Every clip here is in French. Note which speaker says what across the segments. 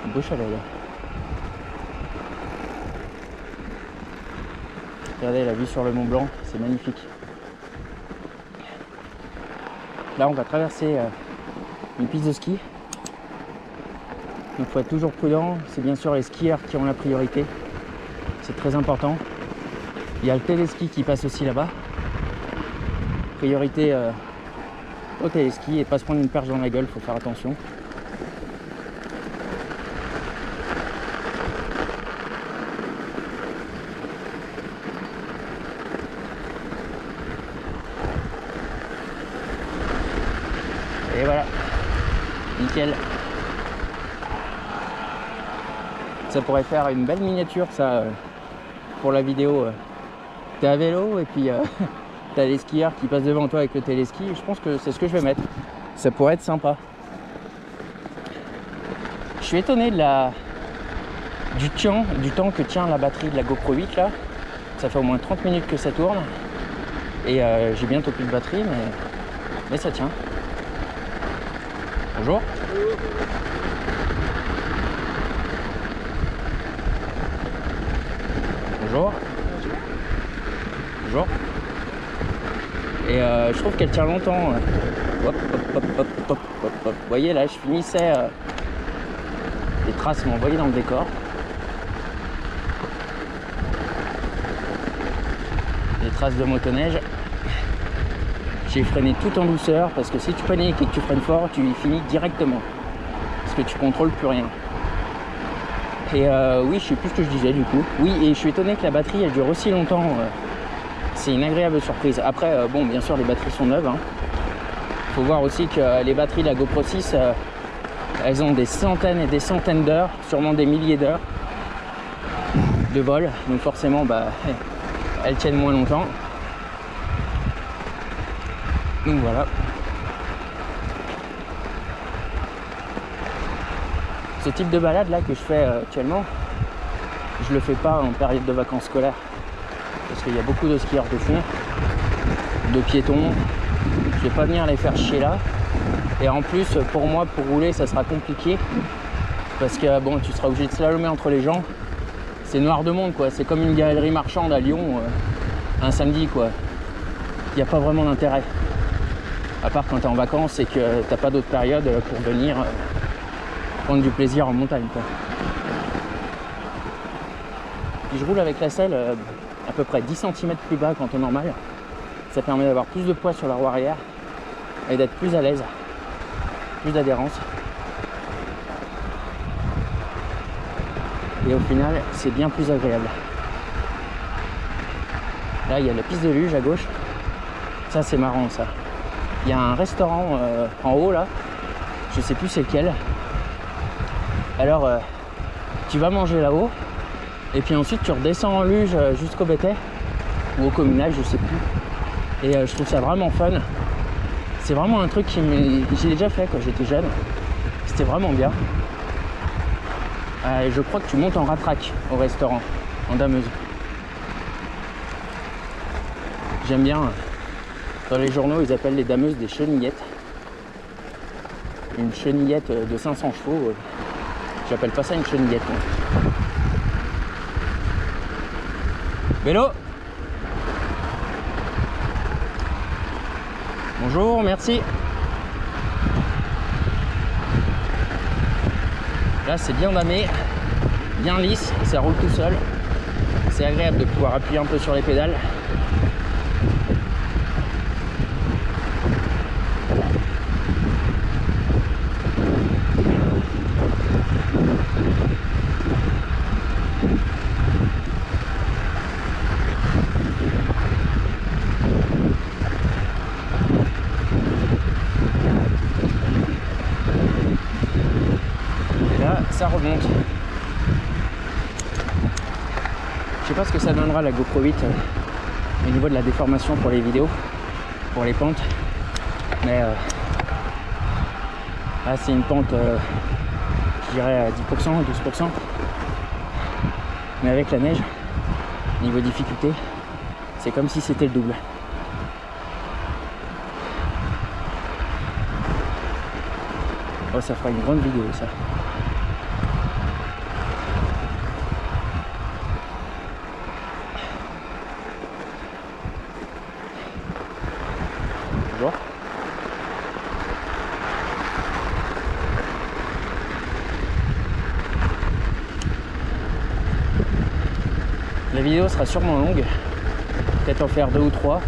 Speaker 1: Un beau chalet là. Regardez la vue sur le Mont Blanc, c'est magnifique. Là on va traverser une piste de ski. Donc il faut être toujours prudent, c'est bien sûr les skieurs qui ont la priorité. C'est très important. Il y a le téléski qui passe aussi là-bas. Priorité au téléski et pas se prendre une perche dans la gueule, faut faire attention. Et voilà, nickel. Ça pourrait faire une belle miniature ça pour la vidéo. T'es à vélo et puis t'as les skieurs qui passent devant toi avec le téléski. Je pense que c'est ce que je vais mettre. Ça pourrait être sympa. Je suis étonné du temps que tient la batterie de la GoPro 8 là. Ça fait au moins 30 minutes que ça tourne. Et j'ai bientôt plus de batterie mais ça tient. Bonjour. Bonjour. Bonjour. Et je trouve qu'elle tient longtemps. Hop, hop, hop, hop, hop, hop, hop. Vous voyez là, je finissais. Les traces m'ont envoyé dans le décor. Les traces de motoneige. J'ai freiné tout en douceur parce que si tu paniques et que tu freines fort, tu y finis directement. Parce que tu contrôles plus rien. Et oui, je sais plus ce que je disais du coup. Oui, et je suis étonné que la batterie elle dure aussi longtemps. C'est une agréable surprise. Après, bon, bien sûr, les batteries sont neuves. Faut voir aussi que les batteries de la GoPro 6, elles ont des centaines et des centaines d'heures, sûrement des milliers d'heures de vol. Donc forcément, bah, elles tiennent moins longtemps. Donc voilà. Ce type de balade là que je fais actuellement, je le fais pas en période de vacances scolaires parce qu'il y a beaucoup de skieurs de fond, de piétons. Je vais pas venir les faire chier là. Et en plus pour moi pour rouler ça sera compliqué parce que bon tu seras obligé de slalomer entre les gens. C'est noir de monde quoi. C'est comme une galerie marchande à Lyon un samedi quoi. Il n'y a pas vraiment d'intérêt. À part quand tu es en vacances et que t'as pas d'autre période pour venir prendre du plaisir en montagne quoi. Puis je roule avec la selle à peu près 10 cm plus bas qu'en temps normal. Ça permet d'avoir plus de poids sur la roue arrière et d'être plus à l'aise, plus d'adhérence. Et au final, c'est bien plus agréable. Là, il y a la piste de luge à gauche. Ça, c'est marrant ça. Il y a un restaurant en haut là. Je sais plus c'est lequel. Alors, tu vas manger là-haut. Et puis ensuite, tu redescends en luge jusqu'au BT. Ou au communal, je sais plus. Et je trouve ça vraiment fun. C'est vraiment un truc j'ai déjà fait quand j'étais jeune. C'était vraiment bien. Je crois que tu montes en ratraque au restaurant, en dameuse. J'aime bien. Dans les journaux, ils appellent les dameuses des chenillettes. Une chenillette de 500 chevaux, j'appelle pas ça une chenillette. Moi. Vélo. Bonjour, merci. Là, c'est bien damé, bien lisse, ça roule tout seul. C'est agréable de pouvoir appuyer un peu sur les pédales. Ça remonte. Je sais pas ce que ça donnera la GoPro 8 au niveau de la déformation pour les vidéos, pour les pentes, mais là c'est une pente je dirais à 10%, 12%, mais avec la neige, niveau difficulté, c'est comme si c'était le double. Oh, ça fera une grande vidéo ça. La vidéo sera sûrement longue, peut-être en faire 2 ou 3,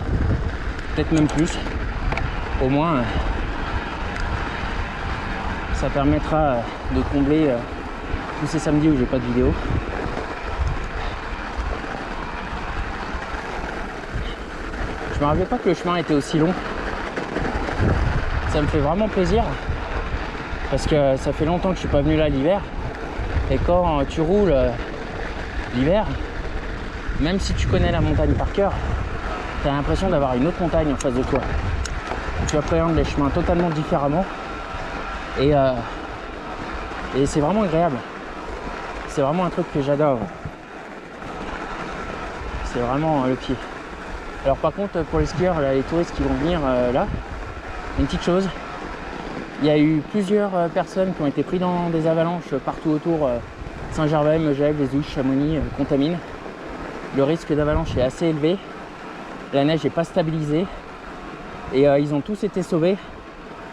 Speaker 1: peut-être même plus. Au moins, ça permettra de combler tous ces samedis où j'ai pas de vidéo. Je me rappelais pas que le chemin était aussi long. Ça me fait vraiment plaisir parce que ça fait longtemps que je suis pas venu là l'hiver. Et quand tu roules l'hiver, même si tu connais la montagne par cœur, tu as l'impression d'avoir une autre montagne en face de toi. Tu appréhendes les chemins totalement différemment et c'est vraiment agréable. C'est vraiment un truc que j'adore. C'est vraiment le pied. Alors par contre, pour les skieurs, là, les touristes qui vont venir là, une petite chose, il y a eu plusieurs personnes qui ont été prises dans des avalanches partout autour, Saint-Gervais, Megève, les Ouches, Chamonix, Contamine. Le risque d'avalanche est assez élevé, la neige n'est pas stabilisée et ils ont tous été sauvés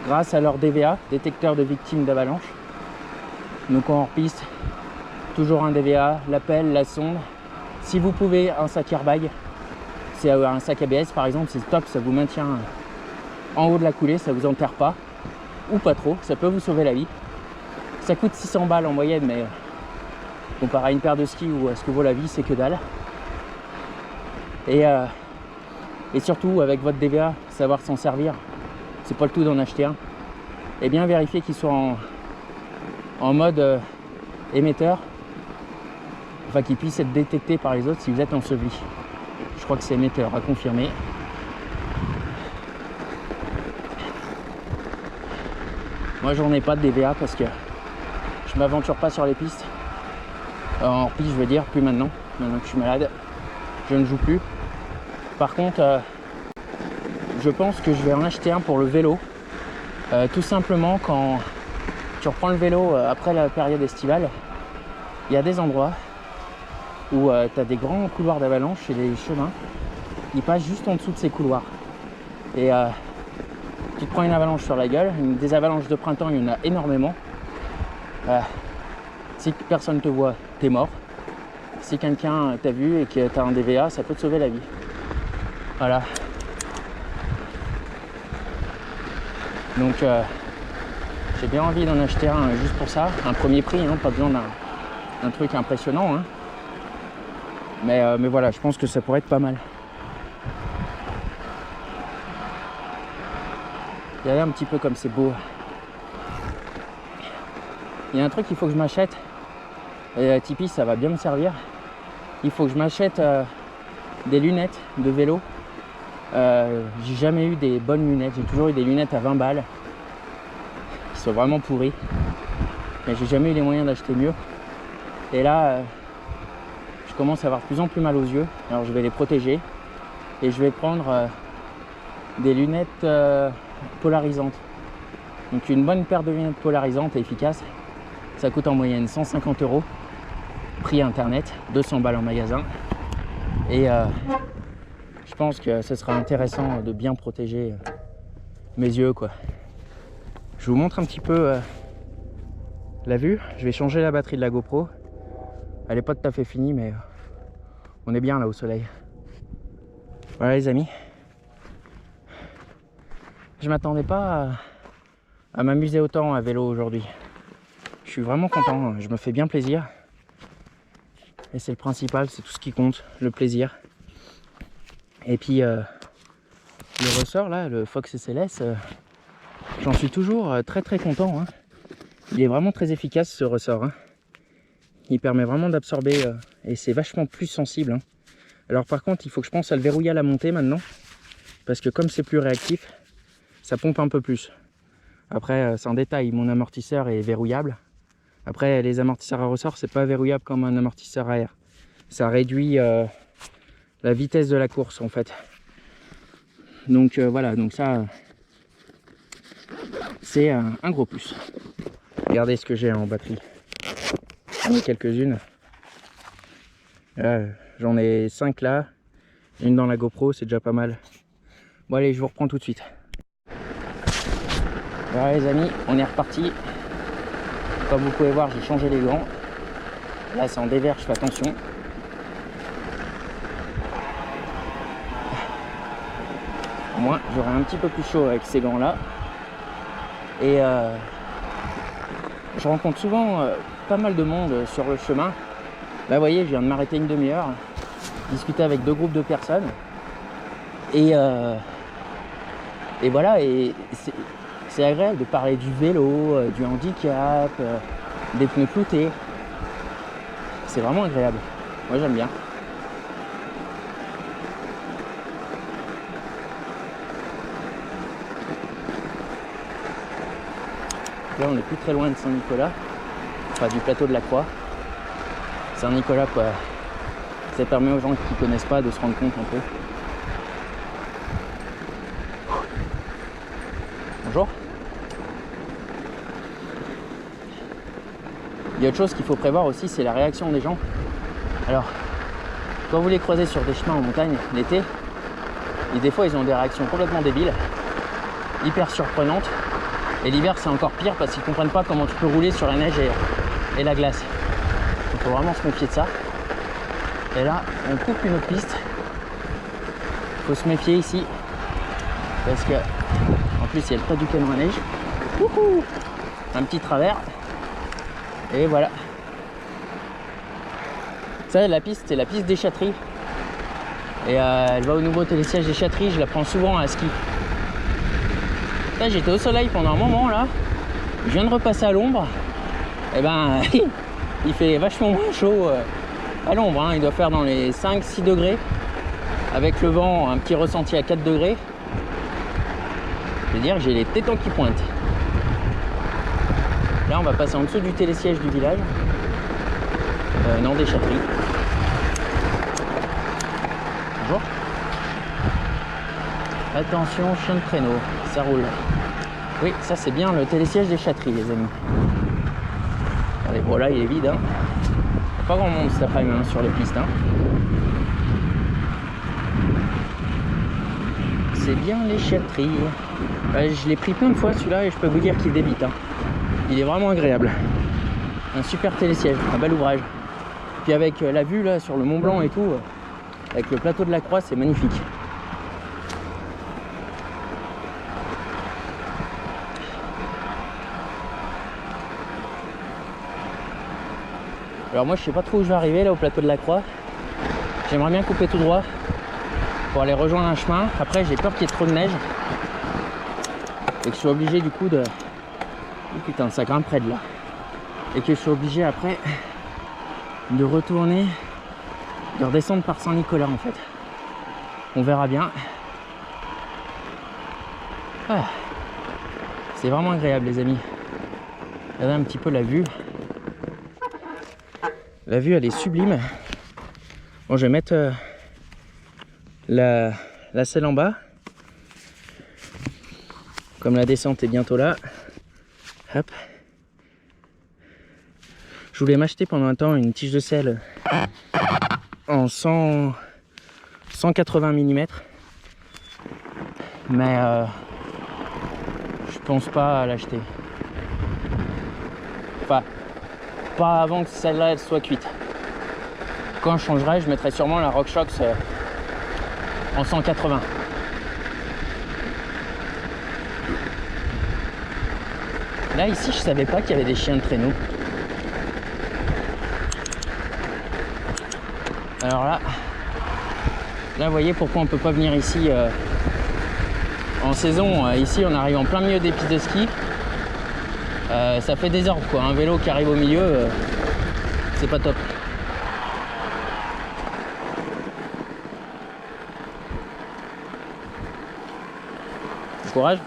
Speaker 1: grâce à leur DVA, détecteur de victimes d'avalanche. Donc en hors-piste, toujours un DVA, l'appel, la sonde. Si vous pouvez, un sac airbag, c'est un sac ABS par exemple, c'est top, ça vous maintient en haut de la coulée, ça vous enterre pas, ou pas trop, ça peut vous sauver la vie. Ça coûte 600 balles en moyenne, mais comparé à une paire de skis ou à ce que vaut la vie, c'est que dalle. Et surtout, avec votre DVA, savoir s'en servir, c'est pas le tout d'en acheter un. Et bien vérifier qu'il soit en mode émetteur, enfin qu'il puisse être détecté par les autres si vous êtes enseveli. Je crois que c'est émetteur, à confirmer. Moi j'en ai pas de DVA parce que je m'aventure pas sur les pistes. En piste je veux dire, plus maintenant que je suis malade, je ne joue plus. Par contre, je pense que je vais en acheter un pour le vélo. Tout simplement quand tu reprends le vélo après la période estivale, il y a des endroits où tu as des grands couloirs d'avalanche et les chemins, ils passent juste en dessous de ces couloirs. Et tu te prends une avalanche sur la gueule, des avalanches de printemps, il y en a énormément. Si personne te voit, t'es mort. Si quelqu'un t'a vu et que t'as un DVA, ça peut te sauver la vie. Voilà. Donc j'ai bien envie d'en acheter un juste pour ça, un premier prix, hein, pas besoin d'un truc impressionnant. Hein. Mais voilà, je pense que ça pourrait être pas mal. Regardez un petit peu comme c'est beau. Il y a un truc qu'il faut que je m'achète. Et Tipeee, ça va bien me servir. Il faut que je m'achète des lunettes de vélo. J'ai jamais eu des bonnes lunettes. J'ai toujours eu des lunettes à 20 balles. Qui sont vraiment pourries. Mais j'ai jamais eu les moyens d'acheter mieux. Et là, je commence à avoir de plus en plus mal aux yeux. Alors je vais les protéger. Et je vais prendre des lunettes polarisantes. Donc une bonne paire de lunettes polarisantes et efficaces. Ça coûte en moyenne 150 €. Prix internet, 200 balles en magasin. Et je pense que ce sera intéressant de bien protéger mes yeux, quoi. Je vous montre un petit peu la vue. Je vais changer la batterie de la GoPro. Elle n'est pas tout à fait finie, mais on est bien là au soleil. Voilà les amis. Je m'attendais pas à m'amuser autant à vélo aujourd'hui. Je suis vraiment content, je me fais bien plaisir. Et c'est le principal, c'est tout ce qui compte, le plaisir. Et puis le ressort là, le Fox SLS, j'en suis toujours très content. Hein. Il est vraiment très efficace ce ressort. Hein. Il permet vraiment d'absorber et c'est vachement plus sensible. Hein. Alors par contre, il faut que je pense à le verrouiller à la montée maintenant. Parce que comme c'est plus réactif, ça pompe un peu plus. Après, c'est un détail, mon amortisseur est verrouillable. Après, les amortisseurs à ressort, c'est pas verrouillable comme un amortisseur à air. Ça réduit la vitesse de la course en fait. Donc voilà, donc ça, c'est un gros plus. Regardez ce que j'ai en batterie. J'en ai quelques-unes. J'en ai 5 là. Une dans la GoPro, c'est déjà pas mal. Bon allez, je vous reprends tout de suite. Voilà les amis, on est reparti. Comme vous pouvez voir, j'ai changé les gants. Là c'est en dévers, je fais attention. moins j'aurai un petit peu plus chaud avec ces gants là. Et je rencontre souvent pas mal de monde sur le chemin. Là vous voyez, je viens de m'arrêter une demi-heure, discuter avec 2 groupes de personnes. Et voilà, et c'est agréable de parler du vélo, du handicap, des pneus cloutés. C'est vraiment agréable. Moi j'aime bien. Là on n'est plus très loin de Saint-Nicolas, enfin du plateau de la Croix. Saint-Nicolas quoi, ça permet aux gens qui ne connaissent pas de se rendre compte un peu. Bonjour. Il y a autre chose qu'il faut prévoir aussi, c'est la réaction des gens. Alors, quand vous les croisez sur des chemins en montagne l'été, et des fois ils ont des réactions complètement débiles, hyper surprenantes. Et l'hiver c'est encore pire parce qu'ils comprennent pas comment tu peux rouler sur la neige et la glace. Il faut vraiment se méfier de ça. Et là, on coupe une autre piste. Il faut se méfier ici parce que en plus il y a le trait du canon à neige. Wouhou, un petit travers. Et voilà. Ça, la piste, c'est la piste des Châteries. Et elle va au nouveau télésiège des Châteries. Je la prends souvent à ski. Là, j'étais au soleil pendant un moment là. Je viens de repasser à l'ombre. Et ben, il fait vachement moins chaud à l'ombre. Hein. Il doit faire dans les 5-6 degrés. Avec le vent, un petit ressenti à 4 degrés. Je veux dire, j'ai les tétons qui pointent. Là, on va passer en dessous du télésiège du village. Non, des Châteries. Bonjour. Attention, chien de traîneau, ça roule. Oui, ça c'est bien le télésiège des Châteries, les amis. Allez, bon là, il est vide. Hein. Il n'y a pas grand monde cet après-midi sur les pistes. Hein. C'est bien les Châteries. Je l'ai pris plein de fois celui-là et je peux vous dire qu'il débite. Hein. Il est vraiment agréable. Un super télésiège, un bel ouvrage. Puis avec la vue là sur le Mont Blanc et tout, avec le plateau de la Croix, c'est magnifique. Alors moi je sais pas trop où je vais arriver là au plateau de la Croix. J'aimerais bien couper tout droit pour aller rejoindre un chemin. Après j'ai peur qu'il y ait trop de neige et que je sois obligé du coup de... Oh, putain, ça grimpe près de là. Et que je sois obligé après de retourner, de redescendre par Saint-Nicolas en fait. On verra bien. Ah, c'est vraiment agréable les amis. Regardez un petit peu la vue. La vue elle est sublime. Bon, je vais mettre la selle en bas. Comme la descente est bientôt là. Hop. Je voulais m'acheter pendant un temps une tige de selle en 180 mm. Mais je pense pas à l'acheter. Enfin, pas avant que celle-là elle soit cuite. Quand je changerai, je mettrai sûrement la RockShox en 180. Là ici je savais pas qu'il y avait des chiens de traîneau. Alors là vous voyez pourquoi on peut pas venir ici en saison. Ici on arrive en plein milieu des pistes de ski. Ça fait désordre quoi, un vélo qui arrive au milieu, c'est pas top. Courage.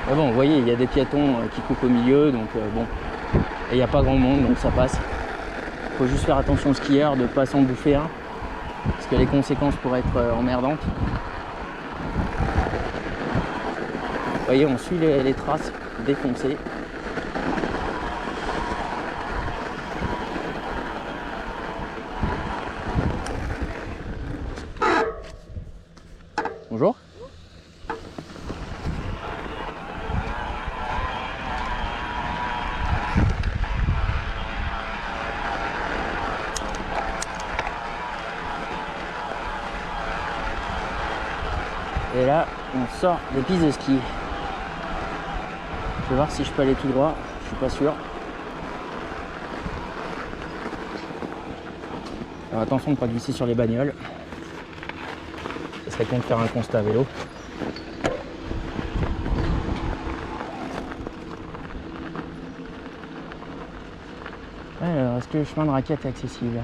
Speaker 1: Mais bon, vous voyez, il y a des piétons qui coupent au milieu, donc bon, et il n'y a pas grand monde, donc ça passe. Faut juste faire attention aux skieurs de ne pas s'en bouffer un, parce que les conséquences pourraient être emmerdantes. Vous voyez, on suit les traces défoncées. Bonjour. On sort des pistes de ski. Je vais voir si je peux aller tout droit, je suis pas sûr. Alors attention de ne pas glisser sur les bagnoles. Ça serait con de faire un constat à vélo. Alors, est-ce que le chemin de raquette est accessible?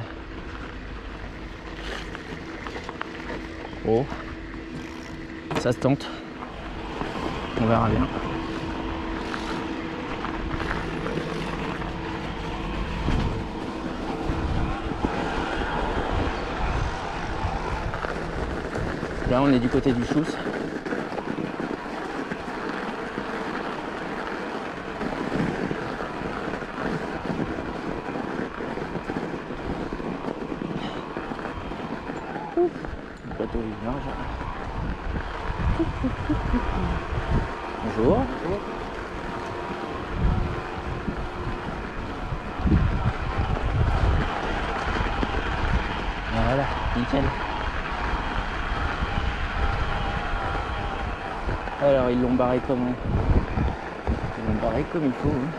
Speaker 1: Oh, ça se tente. On verra bien. Là, on est du côté du Chousse. Le bateau est large. Bonjour. Voilà, nickel. Alors ils l'ont barré comment? Ils l'ont barré comme il faut. Hein.